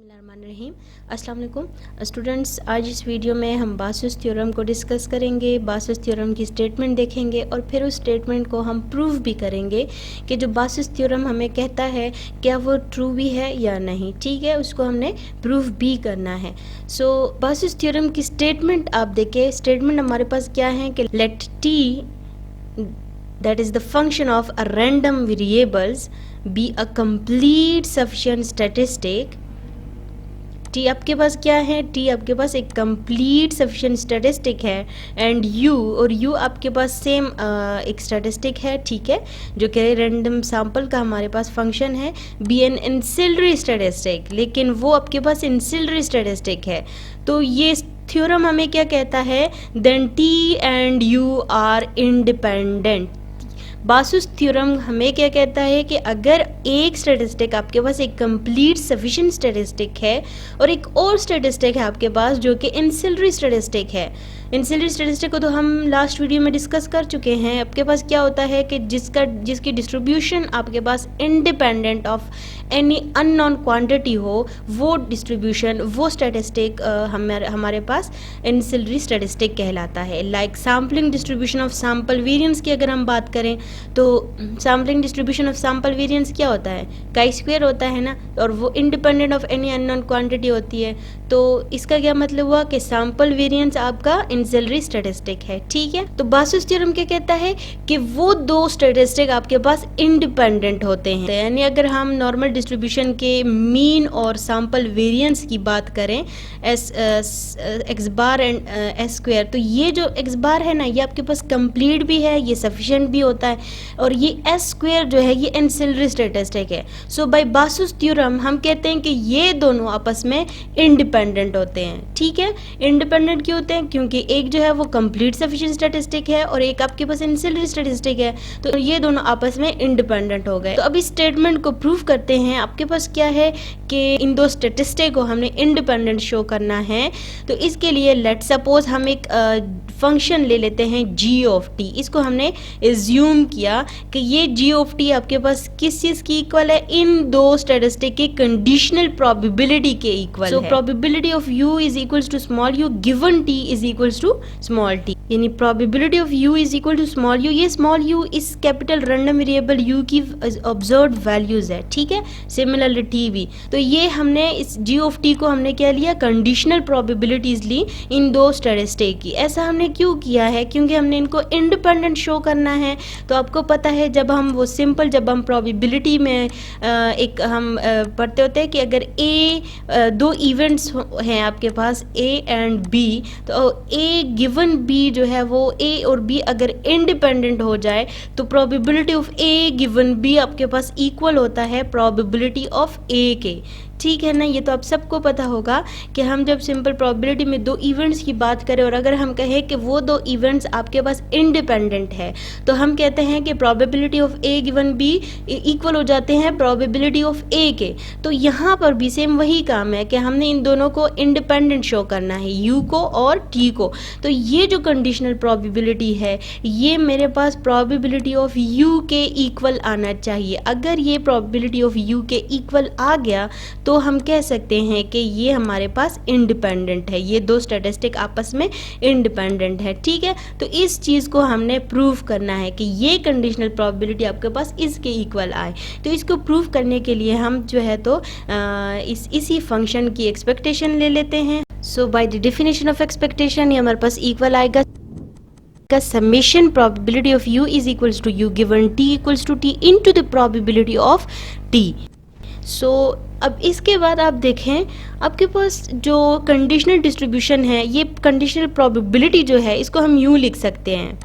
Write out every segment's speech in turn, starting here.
बिस्मिल्लाहिर्रहमानिर्रहीम। अस्सलाम वालेकुम स्टूडेंट्स, आज इस वीडियो में हम बासुस थ्योरम को डिस्कस करेंगे। बासुस थ्योरम की स्टेटमेंट देखेंगे और फिर उस स्टेटमेंट को हम प्रूव भी करेंगे कि जो बासुस थ्योरम हमें कहता है क्या वो ट्रू भी है या नहीं। ठीक है, उसको हमने प्रूव भी करना है। सो बासुस थ्योरम की स्टेटमेंट आप देखें। स्टेटमेंट हमारे पास क्या है कि let T that is the function of a random variables be a complete sufficient statistic। T आपके पास क्या है? टी आपके पास एक कंप्लीट सफिशिएंट स्टैटिस्टिक है एंड यू, और यू आपके पास सेम एक स्टैटिस्टिक है, ठीक है, जो कि रैंडम सैंपल का हमारे पास फंक्शन है। बी एन इंसिलरी स्टैटिस्टिक, लेकिन वो आपके पास इंसिलरी स्टैटिस्टिक है। तो ये थ्योरम हमें क्या कहता है? Then T and U are independent. Basu's theorem हमें क्या कहता है कि अगर एक स्टैटिस्टिक आपके पास एक कंप्लीट सफिशिएंट स्टैटिस्टिक है और एक और स्टैटिस्टिक है आपके पास जो कि इंसिलरी स्टैटिस्टिक है। इंसिलरी स्टैटिस्टिक को तो हम लास्ट वीडियो में डिस्कस कर चुके हैं। आपके पास क्या होता है कि जिसकी डिस्ट्रीब्यूशन आपके पास independent of any unknown quantity हो, वो डिस्ट्रीब्यूशन, वो स्टैटिस्टिक हमारे पास इंसिलरी स्टैटिस्टिक कहलाता है। Like sampling distribution of sample variance की अगर हम बात करें तो sampling distribution of sample variance क्या होता है? काई स्क्वायर होता है ना, और वो independent of any unknown quantity होती है। तो इसका क्या मतलब हुआ कि सैम्पल वेरिएंस आपका इंसिलरी स्टैटिस्टिक है, ठीक है। तो बासुस थ्योरम क्या कहता है कि वो दो स्टैटिस्टिक आपके पास इंडिपेंडेंट होते हैं। यानी अगर हम नॉर्मल डिस्ट्रीब्यूशन के मीन और सैम्पल वेरिएंस की बात करें, x bar and S square, तो ये जो एक्स बार है ना, ये आपके पास कंप्लीट भी है, ये सफिशिएंट भी होता है, और ये एस स्क्वायर जो है ये इंसिलरी स्टैटिस्टिक है। सो बाय बासुस थ्योरम हम कहते हैं कि ये दोनों आपस में इंडिपेंडेंट होते हैं, ठीक है। इंडिपेंडेंट क्यों होते हैं? क्योंकि एक जो है वो कंप्लीट सफिशिएंट स्टैटिस्टिक है और एक आपके पास इंसिलरी स्टैटिस्टिक है, तो ये दोनों आपस में इंडिपेंडेंट हो गए। तो अब इस स्टेटमेंट को प्रूव करते हैं। आपके पास क्या है कि इन दो स्टैटिस्टिक को हमने इंडिपेंडेंट शो करना है। तो इसके लिए लेट सपोज हम एक फंक्शन ले लेते हैं जी ऑफ टी। इसको हमने एज्यूम किया कि ये जी ऑफ टी आपके पास किस चीज़ की इक्वल है? इन दो स्टैटिस्टिक के कंडीशनल प्रोबेबिलिटी के इक्वल है। So probability of U is equals to small U given T is equals to small T, यानी probability of U is equal to small U. ये small U is capital random variable U की observed values है, ठीक है। Similarly T भी। तो ये हमने इस जी ऑफ टी को हमने क्या लिया? कंडीशनल प्रोबेबिलिटीज ली इन दो स्टैटिस्टिक की। ऐसा हमने क्यों किया है? क्योंकि हमने इनको इंडिपेंडेंट शो करना है। तो आपको पता है जब हम प्रोबेबिलिटी में एक हम पढ़ते होते हैं कि अगर दो इवेंट्स हैं आपके पास ए एंड बी, तो ए गिवन बी जो है वो ए और बी अगर इंडिपेंडेंट हो जाए तो probability of A given B आपके पास इक्वल होता है प्रोबेबिलिटी ऑफ ए के, ठीक है ना। ये तो आप सबको पता होगा कि हम जब सिंपल प्रोबेबिलिटी में दो इवेंट्स की बात करें और अगर हम कहें कि वो दो इवेंट्स आपके पास इंडिपेंडेंट है, तो हम कहते हैं कि probability of A given B equal हो जाते हैं प्रोबेबिलिटी ऑफ ए के। तो यहाँ पर भी सेम वही काम है कि हमने इन दोनों को इंडिपेंडेंट शो करना है, यू को और टी को। तो ये जो कंडीशनल प्रोबेबिलिटी है ये मेरे पास प्रोबेबिलिटी ऑफ यू के इक्वल आना चाहिए। अगर ये प्रोबेबिलिटी ऑफ यू के इक्वल आ गया तो हम कह सकते हैं कि ये हमारे पास इंडिपेंडेंट है, ये दो स्टैटिस्टिक आपस में इंडिपेंडेंट है, ठीक है। तो इस चीज़ को हमने प्रूव करना है कि ये कंडीशनल प्रोबेबिलिटी आपके पास इसके इक्वल आए। तो इसको प्रूव करने के लिए हम जो है तो इसी फंक्शन की एक्सपेक्टेशन ले लेते हैं। So by the definition of expectation ये हमारे पास इक्वल आएगा summation probability of u is equals to u given t equals to t into the probability of t। So अब इसके बाद आप देखें आपके पास जो कंडीशनल डिस्ट्रीब्यूशन है, ये कंडीशनल प्रोबेबिलिटी जो है इसको हम यूँ लिख सकते हैं।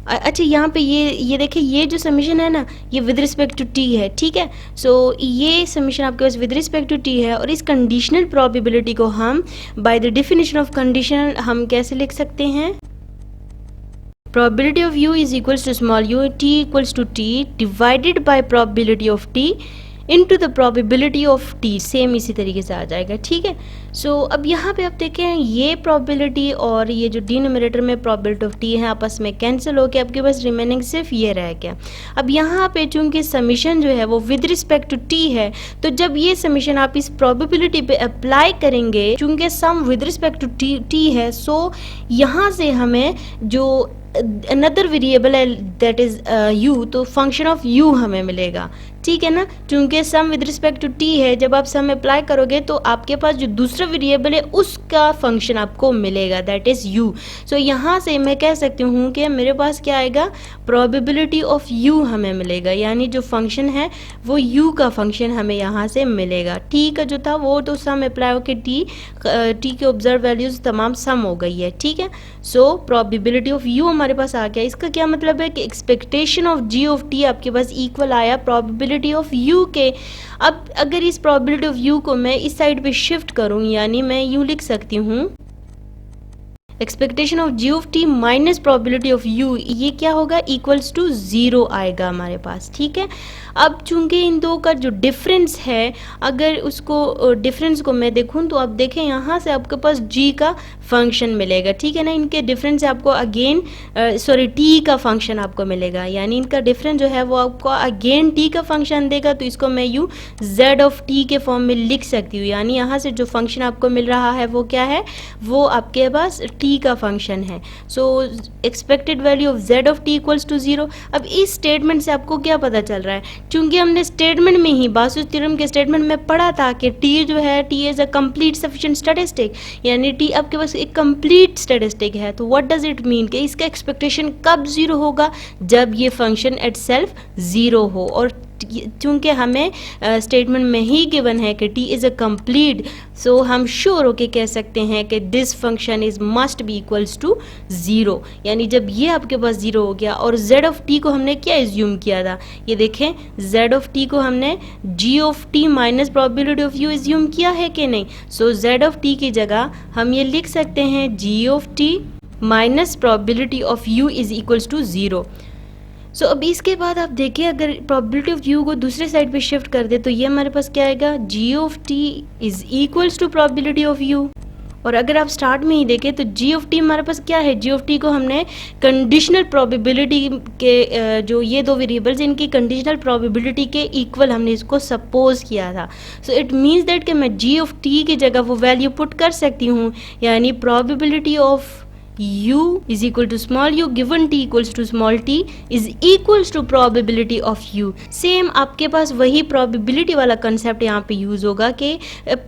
अच्छा, यहाँ पे ये देखें, ये जो समीशन है ना ये विद रिस्पेक्ट टू टी है, ठीक है। सो ये समीशन आपके पास विद रिस्पेक्ट टू टी है और इस कंडीशनल प्रोबेबिलिटी को हम by the definition of condition हम कैसे लिख सकते हैं? Probability of u is equals to small u, t equals to t divided by probability of t into the probability of T, same इसी तरीके से आ जाएगा, ठीक है। सो अब यहाँ पे आप देखें ये प्रोबेबिलिटी और ये जो डिनोमिनेटर में प्रोबेबिलिटी ऑफ टी है आपस में कैंसिल होकर आपके पास रिमेनिंग सिर्फ ये रह गया। अब यहाँ पे चूंकि समीशन जो है वो विद रिस्पेक्ट टू टी है, तो जब ये समीशन आप इस प्रोबेबिलिटी पे अप्लाई करेंगे, चूंकि sum with respect to T है, सो यहाँ से हमें जो अनदर वेरिएबल है दैट इज यू, तो फंक्शन ऑफ यू हमें मिलेगा, ठीक है ना। चूंकि sum with respect to T है, जब आप सम अप्लाई करोगे तो आपके पास जो दूसरा वेरिएबल है उसका फंक्शन आपको मिलेगा दैट इज यू। सो यहाँ से मैं कह सकती हूँ कि मेरे पास क्या आएगा, प्रोबेबिलिटी ऑफ यू हमें मिलेगा, यानी जो फंक्शन है वो यू का फंक्शन हमें यहाँ से मिलेगा। टी का जो था वो तो सम अप्लाई होकर टी के ऑब्जर्व वैल्यूज तमाम सम हो गई है, ठीक है। सो प्रोबेबिलिटी ऑफ यू हमारे पास आ गया। इसका क्या मतलब है कि expectation of G of T आपके पास इक्वल आया प्रोबेबिलिटी ऑफ यू के। अब अगर इस प्रोबेबिलिटी ऑफ यू को मैं इस साइड पे शिफ्ट करूं, यानी मैं यूं लिख सकती हूं expectation of G of T minus probability of U, ये क्या होगा, इक्वल्स टू 0 आएगा हमारे पास, ठीक है। अब चूंकि इन दो का जो डिफरेंस है, अगर उसको डिफरेंस को मैं देखूं तो आप देखें यहाँ से आपके पास जी का फंक्शन मिलेगा, ठीक है ना। इनके डिफरेंस से आपको अगेन टी का फंक्शन आपको मिलेगा, यानी इनका डिफरेंस जो है वो आपको अगेन टी का फंक्शन देगा। तो इसको मैं यू जेड ऑफ टी के फॉर्म में लिख सकती हूँ, यानी यहाँ से जो फंक्शन आपको मिल रहा है वो क्या है, वो आपके पास टी का फंक्शन है। So expected value of z of t equals to 0। अब इस स्टेटमेंट से आपको क्या पता चल रहा है, चूंकि हमने स्टेटमेंट में ही बासुस थ्योरम के स्टेटमेंट में पढ़ा था कि t जो है t is a complete sufficient statistic, यानी t आपके पास एक कंप्लीट स्टैटिस्टिक है। तो व्हाट डज इट मीन कि इसका एक्सपेक्टेशन कब 0 होगा, जब ये फंक्शन एट सेल्फ 0 हो। और चूंकि हमें स्टेटमेंट में ही गिवन है कि t is a complete, so हम श्योर होके कह सकते हैं कि this function is must be equals to 0, यानी जब ये आपके पास 0 हो गया। और z ऑफ t को हमने क्या एज्यूम किया था, ये देखें z ऑफ t को हमने g of t minus probability of u assume किया है कि नहीं। सो z ऑफ t की जगह हम ये लिख सकते हैं g of t minus probability of u is equals to 0। So अब इसके बाद आप देखिए, अगर प्रोबेबिलिटी ऑफ यू को दूसरे साइड पे शिफ्ट कर दे तो ये हमारे पास क्या आएगा, G of T is equals to probability of U. और अगर आप स्टार्ट में ही देखें तो जी ऑफ टी हमारे पास क्या है, जी ऑफ टी को हमने कंडीशनल प्रोबेबिलिटी के जो ये दो वेरिएबल्स इनकी कंडीशनल प्रोबेबिलिटी के इक्वल हमने इसको सपोज किया था। सो इट मीन्स दैट कि मैं जी ऑफ टी की जगह वो वैल्यू पुट कर सकती हूँ, यानी probability of u is equal to small u given t equals to small t is equals to probability of u। Same आपके पास वही probability वाला कंसेप्ट यहाँ पे यूज होगा कि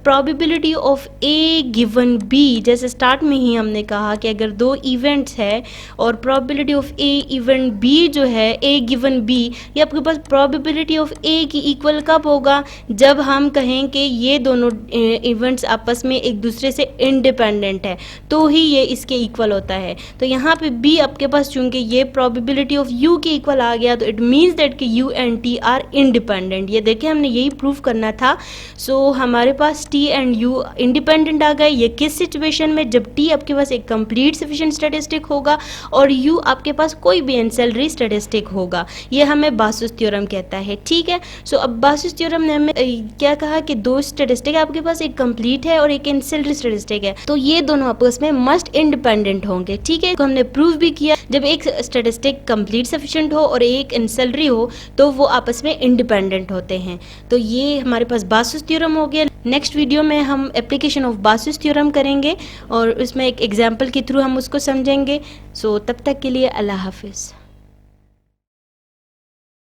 probability of a given b, जैसे स्टार्ट में ही हमने कहा कि अगर दो इवेंट्स है और probability of a event b जो है a given b, ये आपके पास probability of a की इक्वल कब होगा, जब हम कहें कि ये दोनों इवेंट्स आपस में एक दूसरे से इंडिपेंडेंट है, तो ही ये इसके इक्वल होता है। तो यहाँ पे b आपके पास चूंकि ये प्रोबेबिलिटी ऑफ u के इक्वल आ गया, तो इट मींस दैट कि u and t are independent. ये देखिए हमने यही प्रूव करना था। सो हमारे पास t एंड u इंडिपेंडेंट आ गए। ये किस सिचुएशन में, जब t आपके पास एक कंप्लीट सफिशिएंट स्टैटिस्टिक होगा और u आपके पास कोई भी एंसेलरी स्टैटिस्टिक होगा। ये हमें बासुस थ्योरम कहता है, ठीक है। सो अब बासुस थ्योरम ने हमें क्या कहा कि दो स्टैटिस्टिक आपके पास, एक कंप्लीट है और एक एंसेलरी स्टैटिस्टिक है, तो ये दोनों आपस में मस्ट इंडिपेंडेंट होंगे, ठीक है। तो हमने प्रूव भी किया, जब एक स्टैटिस्टिक कंप्लीट सफिशिएंट हो और एक एंसेलरी हो तो वो आपस में इंडिपेंडेंट होते हैं। तो ये हमारे पास बासुस थ्योरम हो गया। नेक्स्ट वीडियो में हम एप्लीकेशन ऑफ बासुस थ्योरम करेंगे और उसमें एक एग्जाम्पल के थ्रू हम उसको समझेंगे। सो तब तक के लिए अल्लाह हाफिज़।